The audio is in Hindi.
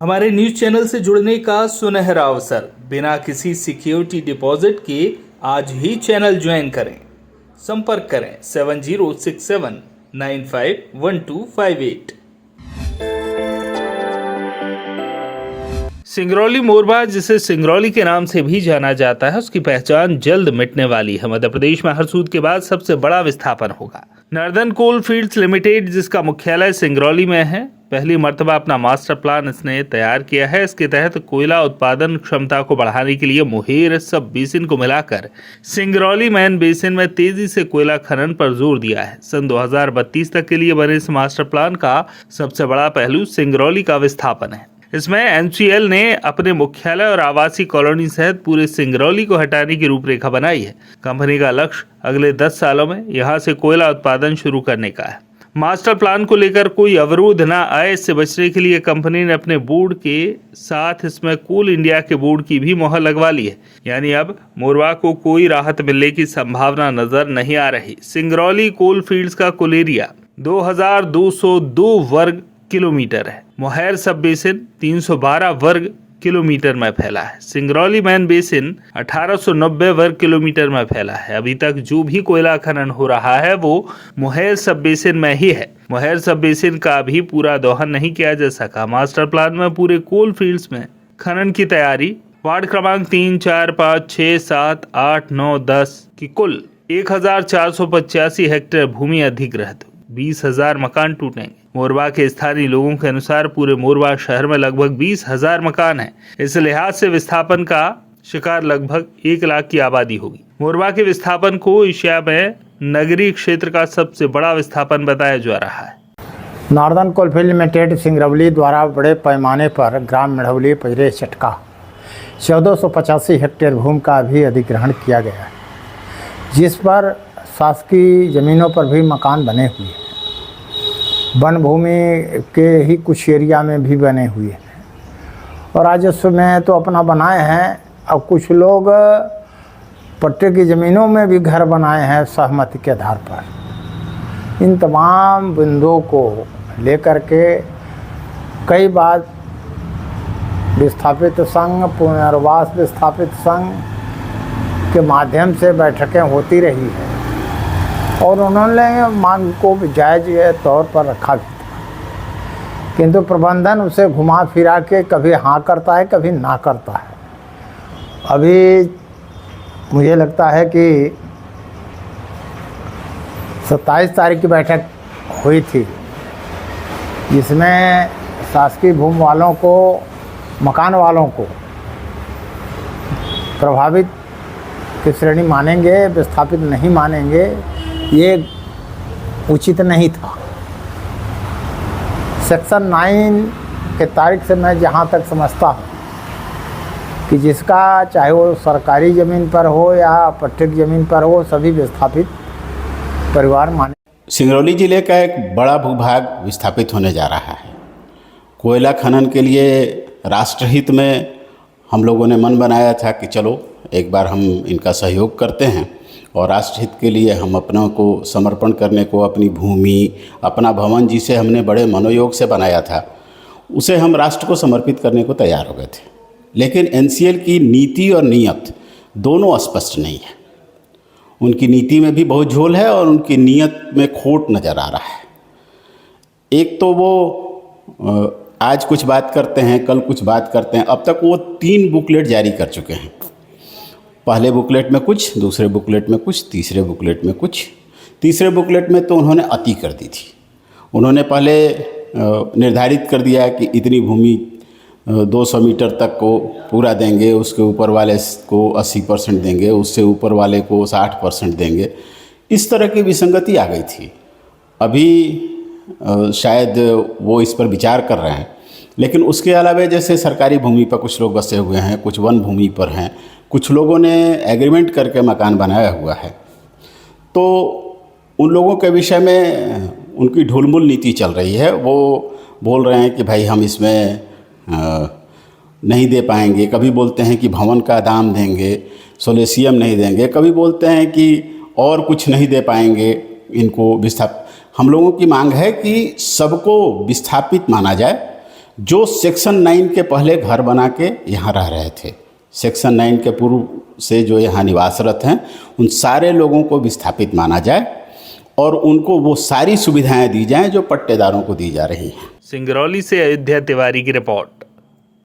हमारे न्यूज चैनल से जुड़ने का सुनहरा अवसर। बिना किसी सिक्योरिटी डिपॉजिट के आज ही चैनल ज्वाइन करें। संपर्क करें 7067951258। सिंगरौली मोरबा, जिसे सिंगरौली के नाम से भी जाना जाता है, उसकी पहचान जल्द मिटने वाली है। मध्य प्रदेश में हरसूद के बाद सबसे बड़ा विस्थापन होगा। नॉर्दर्न कोल फील्ड्स लिमिटेड, जिसका मुख्यालय सिंगरौली में है, पहली मर्तबा अपना मास्टर प्लान इसने तैयार किया है। इसके तहत कोयला उत्पादन क्षमता को बढ़ाने के लिए मुहेर सब बेसिन को मिलाकर सिंगरौली मेन बेसिन में तेजी से कोयला खनन पर जोर दिया है। सन 2032 तक के लिए बने इस मास्टर प्लान का सबसे बड़ा पहलू सिंगरौली का विस्थापन है। इसमें एनसीएल ने अपने मुख्यालय और आवासीय कॉलोनी सहित पूरे सिंगरौली को हटाने की रूपरेखा बनाई है। कंपनी का लक्ष्य अगले 10 सालों में यहां से कोयला उत्पादन शुरू करने का है। मास्टर प्लान को लेकर कोई अवरोध न आए, इससे बचने के लिए कंपनी ने अपने बोर्ड के साथ इसमें कोल इंडिया के बोर्ड की भी मोहर लगवा ली है। यानी अब मोरबा को कोई राहत मिलने की संभावना नजर नहीं आ रही। सिंगरौली कोल फील्ड्स का कुल एरिया 2202 वर्ग किलोमीटर है। मुहेर सब बेसिन 312 वर्ग किलोमीटर में फैला है। सिंगरौली मेन बेसिन 1890 वर्ग किलोमीटर में फैला है। अभी तक जो भी कोयला खनन हो रहा है वो मुहेर सब बेसिन में ही है। मुहेर सब बेसिन का भी पूरा दोहन नहीं किया जा सका। मास्टर प्लान में पूरे कोल फील्ड्स में खनन की तैयारी। वार्ड क्रमांक 3, 4, 5, 6, 7, 8, 9, 10 की कुल 1485 हेक्टेयर भूमि अधिग्रहित, 20,000 मकान टूटेंगे। मोरबा के स्थानीय लोगों के अनुसार पूरे मोरबा शहर में लगभग 20,000 मकान हैं। इस लिहाज से विस्थापन का शिकार लगभग 1 लाख की आबादी होगी। मोरबा के विस्थापन को एशिया में नगरीय क्षेत्र का सबसे बड़ा विस्थापन बताया जा रहा है। नॉर्दर्न कोलफील्ड लिमिटेड सिंगरौली द्वारा बड़े पैमाने पर ग्राम मेढ़ौली पजरे चटका 1485 हेक्टेयर भूमि का भी अधिग्रहण किया गया है, जिस पर शासकीय ज़मीनों पर भी मकान बने हुए हैं। वन भूमि के ही कुछ एरिया में भी बने हुए हैं और राजस्व में तो अपना बनाए हैं। अब कुछ लोग पट्टे की ज़मीनों में भी घर बनाए हैं सहमति के आधार पर। इन तमाम बिंदुओं को लेकर के कई बार विस्थापित संघ, पुनर्वास विस्थापित संघ के माध्यम से बैठकें होती रही है और उन्होंने मांग को जायज़ तौर पर रखा भी था, किंतु प्रबंधन उसे घुमा फिरा के कभी हाँ करता है, कभी ना करता है। अभी मुझे लगता है कि 27 तारीख की बैठक हुई थी, जिसमें शासकीय भूमि वालों को, मकान वालों को प्रभावित की श्रेणी मानेंगे, विस्थापित नहीं मानेंगे, ये उचित नहीं था। सेक्शन 9 के तारीख से मैं जहाँ तक समझता हूँ कि जिसका चाहे वो सरकारी ज़मीन पर हो या पट्टे की ज़मीन पर हो, सभी विस्थापित परिवार माने। सिंगरौली जिले का एक बड़ा भूभाग विस्थापित होने जा रहा है। कोयला खनन के लिए राष्ट्रहित में हम लोगों ने मन बनाया था कि चलो एक बार हम इनका सहयोग करते हैं और राष्ट्रहित के लिए हम अपनों को समर्पण करने को, अपनी भूमि, अपना भवन जिसे हमने बड़े मनोयोग से बनाया था, उसे हम राष्ट्र को समर्पित करने को तैयार हो गए थे। लेकिन एनसीएल की नीति और नीयत दोनों स्पष्ट नहीं है। उनकी नीति में भी बहुत झोल है और उनकी नीयत में खोट नज़र आ रहा है। एक तो वो आज कुछ बात करते हैं, कल कुछ बात करते हैं। अब तक वो 3 बुकलेट जारी कर चुके हैं। पहले बुकलेट में कुछ, दूसरे बुकलेट में कुछ, तीसरे बुकलेट में कुछ। तीसरे बुकलेट में तो उन्होंने अति कर दी थी। उन्होंने पहले निर्धारित कर दिया कि इतनी भूमि 200 मीटर तक को पूरा देंगे, उसके ऊपर वाले को 80% देंगे, उससे ऊपर वाले को 60% देंगे। इस तरह की विसंगति आ गई थी। अभी शायद वो इस पर विचार कर रहे हैं, लेकिन उसके अलावा जैसे सरकारी भूमि पर कुछ लोग बसे हुए हैं, कुछ वन भूमि पर हैं, कुछ लोगों ने एग्रीमेंट करके मकान बनाया हुआ है। तो उन लोगों के विषय में उनकी ढुलमुल नीति चल रही है। वो बोल रहे हैं कि भाई हम इसमें नहीं दे पाएंगे। कभी बोलते हैं कि भवन का दाम देंगे, सोलेसियम नहीं देंगे। कभी बोलते हैं कि और कुछ नहीं दे पाएंगे इनको विस्थापित। हम लोगों की मांग है कि सबको विस्थापित माना जाए, जो सेक्शन 9 के पहले घर बना के यहाँ रह रहे थे, सेक्शन 9 के पूर्व से जो यहाँ निवासरत हैं, उन सारे लोगों को विस्थापित माना जाए और उनको वो सारी सुविधाएं दी जाएं जो पट्टेदारों को दी जा रही हैं। सिंगरौली से अयोध्या तिवारी की रिपोर्ट।